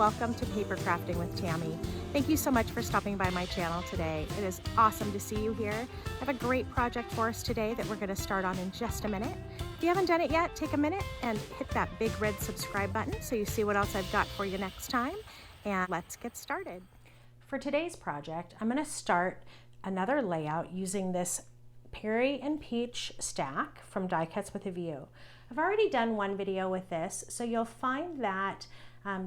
welcome to Paper Crafting with Tammy. Thank you so much for stopping by my channel today. It is awesome to see you here. I have a great project for us today that we're going to start on in just a minute. If you haven't done it yet, take a minute and hit that big red subscribe button so you see what else I've got for you next time. And let's get started. For today's project, I'm going to start another layout using this Peri and Peach stack from Die Cuts with a View. I've already done one video with this, so you'll find that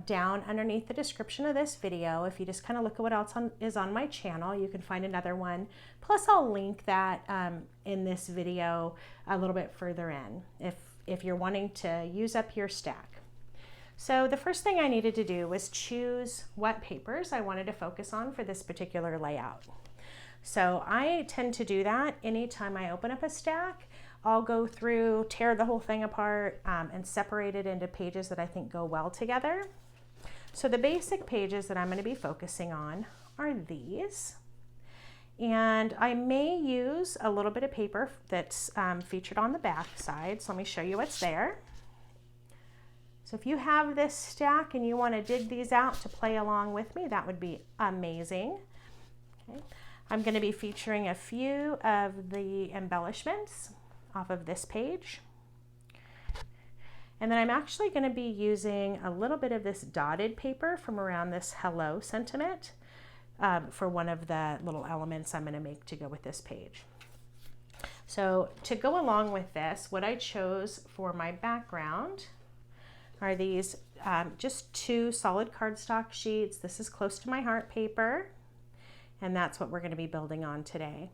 down underneath the description of this video. If you just kind of look at what else is on my channel, you can find another one. Plus I'll link that in this video a little bit further in if you're wanting to use up your stack. So the first thing I needed to do was choose what papers I wanted to focus on for this particular layout. So I tend to do that anytime I open up a stack. I'll go through, tear the whole thing apart, and separate it into pages that I think go well together. So the basic pages that I'm going to be focusing on are these. And I may use a little bit of paper that's featured on the back side. So let me show you what's there. So if you have this stack and you want to dig these out to play along with me, that would be amazing. Okay. I'm going to be featuring a few of the embellishments off of this page. And then I'm actually going to be using a little bit of this dotted paper from around this hello sentiment for one of the little elements I'm going to make to go with this page. So to go along with this, what I chose for my background are these just two solid cardstock sheets. This is close to my heart paper, and that's what we're going to be building on today.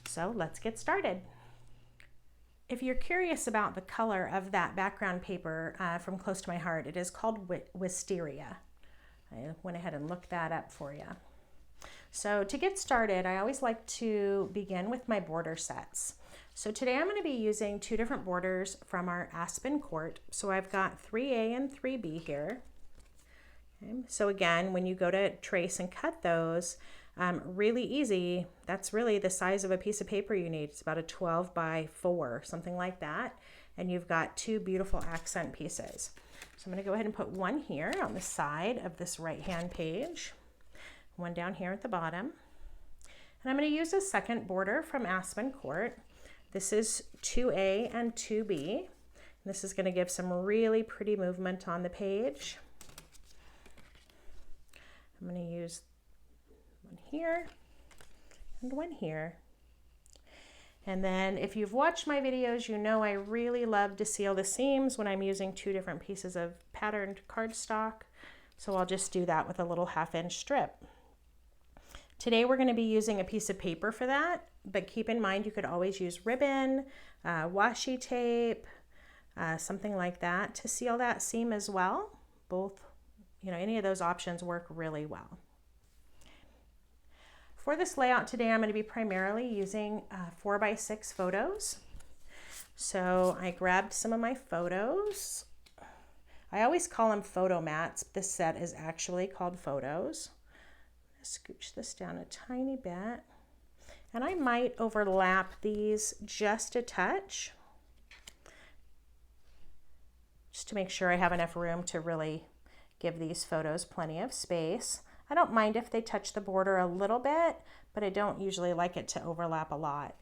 So let's get started. If you're curious about the color of that background paper from Close to My Heart, it is called Wisteria. I went ahead and looked that up for you. So to get started, I always like to begin with my border sets. So today I'm going to be using two different borders from our Aspen Court. So I've got 3A and 3B here. Okay. So again, when you go to trace and cut those, really easy. That's really the size of a piece of paper you need. It's about a 12 by 4, something like that. And you've got two beautiful accent pieces. So I'm going to go ahead and put one here on the side of this right-hand page, one down here at the bottom. And I'm going to use a second border from Aspen Court. This is 2A and 2B. This is going to give some really pretty movement on the page. I'm going to use one here and one here. And then if you've watched my videos, you know I really love to seal the seams when I'm using two different pieces of patterned cardstock. So I'll just do that with a little 1/2-inch strip. Today we're going to be using a piece of paper for that, but keep in mind you could always use ribbon, washi tape, something like that to seal that seam as well. Both, any of those options work really well. For this layout today, I'm going to be primarily using 4x6 photos. So I grabbed some of my photos. I always call them photo mats. This set is actually called photos. I'm going to scooch this down a tiny bit. And I might overlap these just a touch, just to make sure I have enough room to really give these photos plenty of space. I don't mind if they touch the border a little bit, but I don't usually like it to overlap a lot.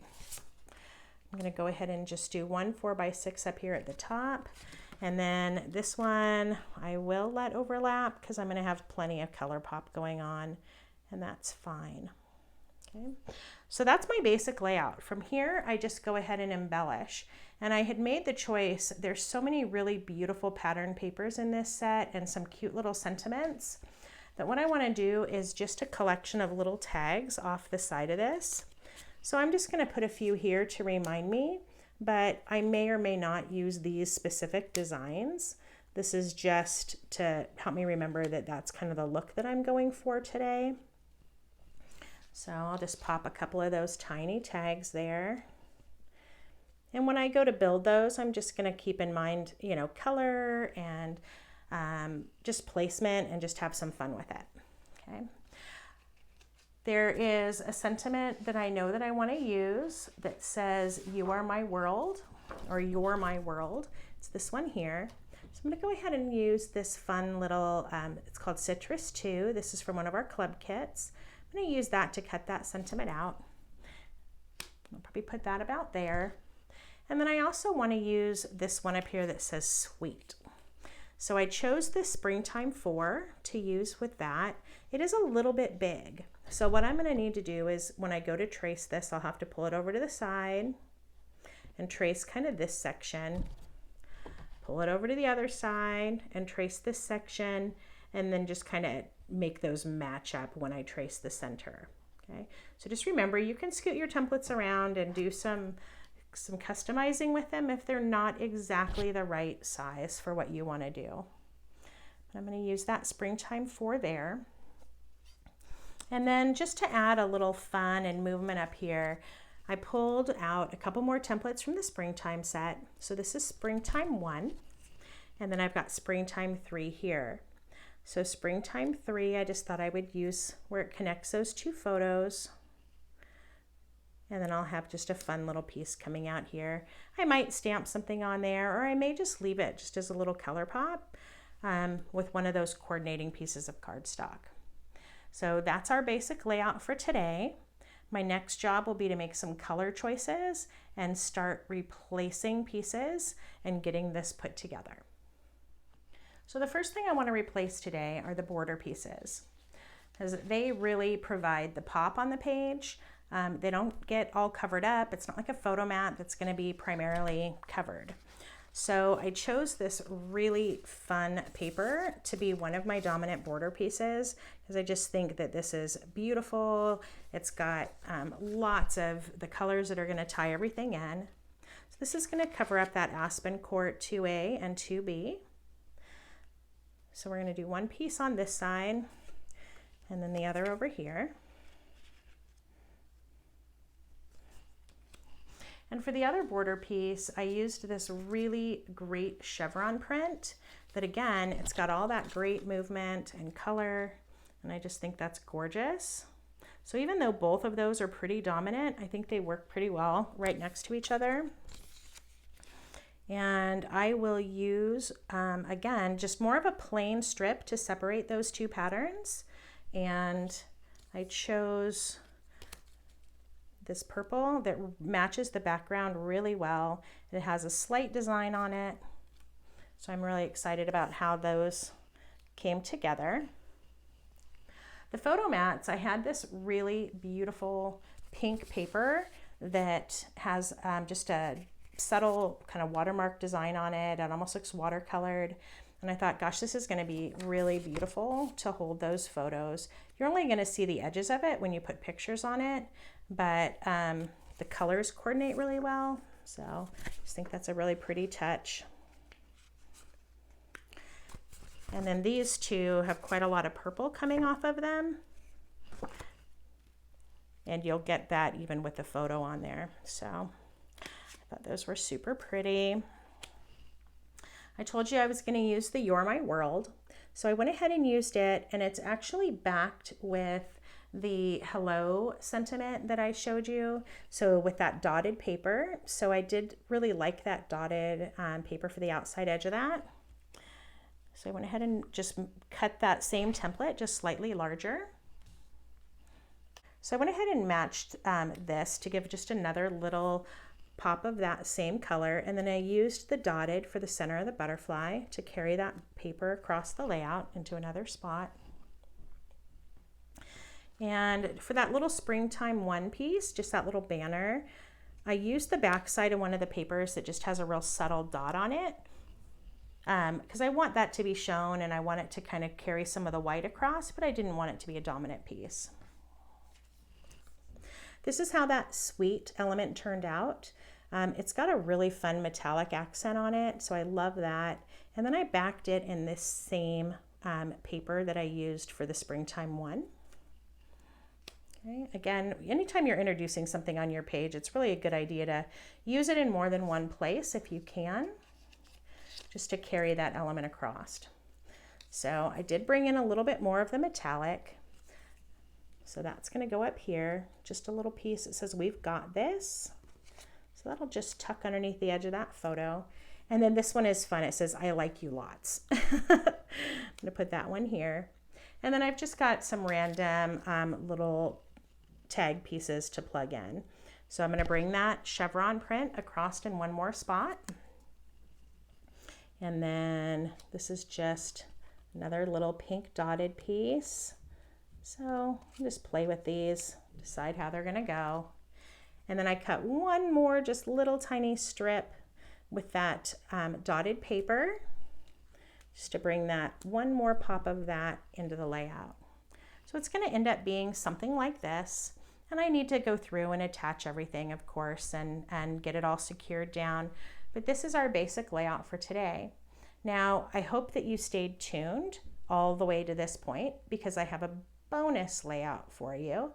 I'm going to go ahead and just do one 4x6 up here at the top. And then this one I will let overlap because I'm going to have plenty of color pop going on, and that's fine. Okay. So that's my basic layout. From here, I just go ahead and embellish. And I had made the choice. There's so many really beautiful pattern papers in this set and some cute little sentiments that what I want to do is just a collection of little tags off the side of this. So I'm just going to put a few here to remind me, but I may or may not use these specific designs. This is just to help me remember that that's kind of the look that I'm going for today. So I'll just pop a couple of those tiny tags there. And when I go to build those, I'm just going to keep in mind, color and just placement and just have some fun with it. Okay. There is a sentiment that I know that I want to use that says, "You are my world," or "You're my world." It's this one here. So I'm going to go ahead and use this fun little, it's called Citrus 2. This is from one of our club kits. I'm going to use that to cut that sentiment out. I'll probably put that about there. And then I also want to use this one up here that says Sweet. So I chose this Springtime 4 to use with that. It is a little bit big. So what I'm going to need to do is when I go to trace this, I'll have to pull it over to the side and trace kind of this section. Pull it over to the other side and trace this section, and then just kind of make those match up when I trace the center. Okay, so just remember, you can scoot your templates around and do some customizing with them if they're not exactly the right size for what you want to do. But I'm going to use that Springtime 4 there. And then just to add a little fun and movement up here, I pulled out a couple more templates from the Springtime set. So this is Springtime 1, and then I've got Springtime 3 here. So Springtime 3, I just thought I would use where it connects those two photos. And then I'll have just a fun little piece coming out here. I might stamp something on there, or I may just leave it just as a little color pop with one of those coordinating pieces of cardstock. So that's our basic layout for today. My next job will be to make some color choices and start replacing pieces and getting this put together. So the first thing I want to replace today are the border pieces, because they really provide the pop on the page. They don't get all covered up. It's not like a photo mat that's going to be primarily covered. So I chose this really fun paper to be one of my dominant border pieces because I just think that this is beautiful. It's got lots of the colors that are going to tie everything in. So this is going to cover up that Aspen Court 2A and 2B. So we're going to do one piece on this side and then the other over here. And for the other border piece, I used this really great chevron print that, again, it's got all that great movement and color, and I just think that's gorgeous. So even though both of those are pretty dominant, I think they work pretty well right next to each other. And I will use, again, just more of a plain strip to separate those two patterns. And I chose this purple that matches the background really well. It has a slight design on it. So I'm really excited about how those came together. The photo mats, I had this really beautiful pink paper that has just a subtle kind of watermark design on it. It almost looks watercolored. And I thought, gosh, this is going to be really beautiful to hold those photos. You're only going to see the edges of it when you put pictures on it, but the colors coordinate really well. So I just think that's a really pretty touch. And then these two have quite a lot of purple coming off of them. And you'll get that even with the photo on there. So I thought those were super pretty. I told you I was going to use the You're My World. So I went ahead and used it, and it's actually backed with the hello sentiment that I showed you. So with that dotted paper. So I did really like that dotted paper for the outside edge of that. So I went ahead and just cut that same template, just slightly larger. So I went ahead and matched this to give just another little pop of that same color, and then I used the dotted for the center of the butterfly to carry that paper across the layout into another spot. And for that little Springtime 1 piece, just that little banner, I used the back side of one of the papers that just has a real subtle dot on it because I want that to be shown and I want it to kind of carry some of the white across, but I didn't want it to be a dominant piece. This is how that sweet element turned out. It's got a really fun metallic accent on it, so I love that. And then I backed it in this same paper that I used for the Springtime 1. Okay. Again, anytime you're introducing something on your page, it's really a good idea to use it in more than one place if you can, just to carry that element across. So I did bring in a little bit more of the metallic. So that's going to go up here, just a little piece that says we've got this. So that'll just tuck underneath the edge of that photo. And then this one is fun. It says, I like you lots. I'm gonna put that one here. And then I've just got some random little tag pieces to plug in. So I'm gonna bring that chevron print across in one more spot. And then this is just another little pink dotted piece. So just play with these, decide how they're gonna go. And then I cut one more just little tiny strip with that dotted paper, just to bring that one more pop of that into the layout. So it's gonna end up being something like this. And I need to go through and attach everything, of course, and get it all secured down. But this is our basic layout for today. Now, I hope that you stayed tuned all the way to this point, because I have a bonus layout for you.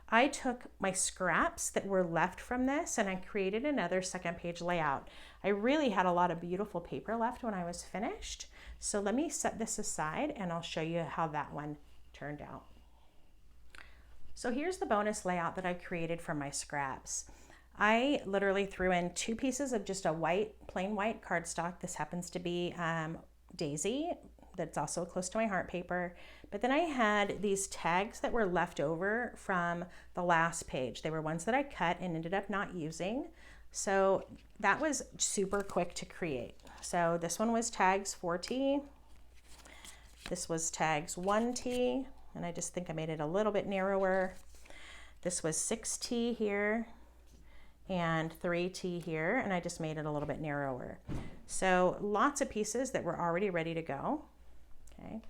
I took my scraps that were left from this and I created another second page layout. I really had a lot of beautiful paper left when I was finished. So let me set this aside and I'll show you how that one turned out. So here's the bonus layout that I created from my scraps. I literally threw in 2 pieces of just a white, plain white cardstock. This happens to be Daisy. That's also close to my heart paper. But then I had these tags that were left over from the last page. They were ones that I cut and ended up not using. So that was super quick to create. So this one was tags 4T. This was tags 1T, and I just think I made it a little bit narrower. This was 6T here and 3T here, and I just made it a little bit narrower. So lots of pieces that were already ready to go. Okay.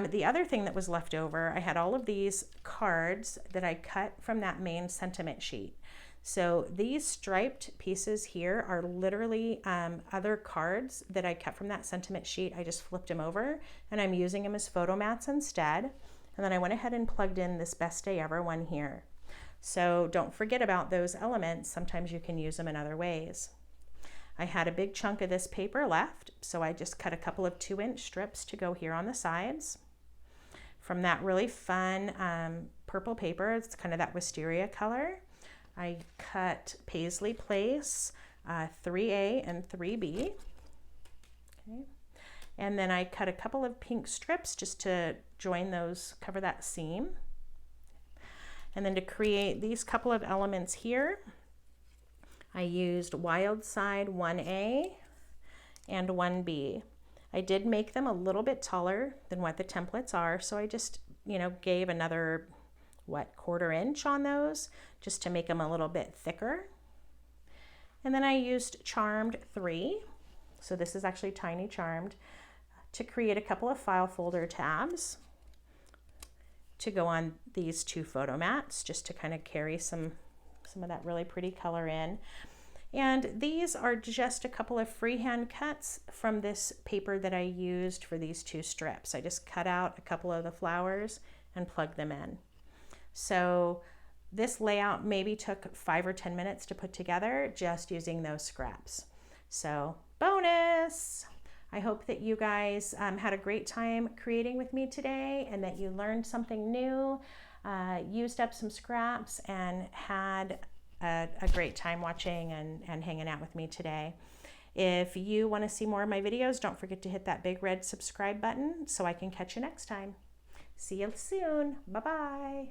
The other thing that was left over, I had all of these cards that I cut from that main sentiment sheet. So these striped pieces here are literally other cards that I cut from that sentiment sheet. I just flipped them over and I'm using them as photo mats instead. And then I went ahead and plugged in this Best Day Ever one here. So don't forget about those elements. Sometimes you can use them in other ways. I had a big chunk of this paper left, so I just cut a couple of 2-inch strips to go here on the sides. From that really fun purple paper, it's kind of that wisteria color, I cut Paisley Place 3A and 3B. Okay. And then I cut a couple of pink strips just to join those, cover that seam. And then to create these couple of elements here, I used Wild Side 1A and 1B. I did make them a little bit taller than what the templates are, so I just, gave another, 1/4 inch on those, just to make them a little bit thicker. And then I used Charmed 3, so this is actually Tiny Charmed, to create a couple of file folder tabs to go on these 2 photo mats, just to kind of carry some of that really pretty color in. And these are just a couple of freehand cuts from this paper that I used for these 2 strips. I just cut out a couple of the flowers and plugged them in. So this layout maybe took 5 or 10 minutes to put together just using those scraps. So bonus! I hope that you guys had a great time creating with me today and that you learned something new, used up some scraps, and had a great time watching and hanging out with me today. If you want to see more of my videos, don't forget to hit that big red subscribe button so I can catch you next time. See you soon. Bye-bye.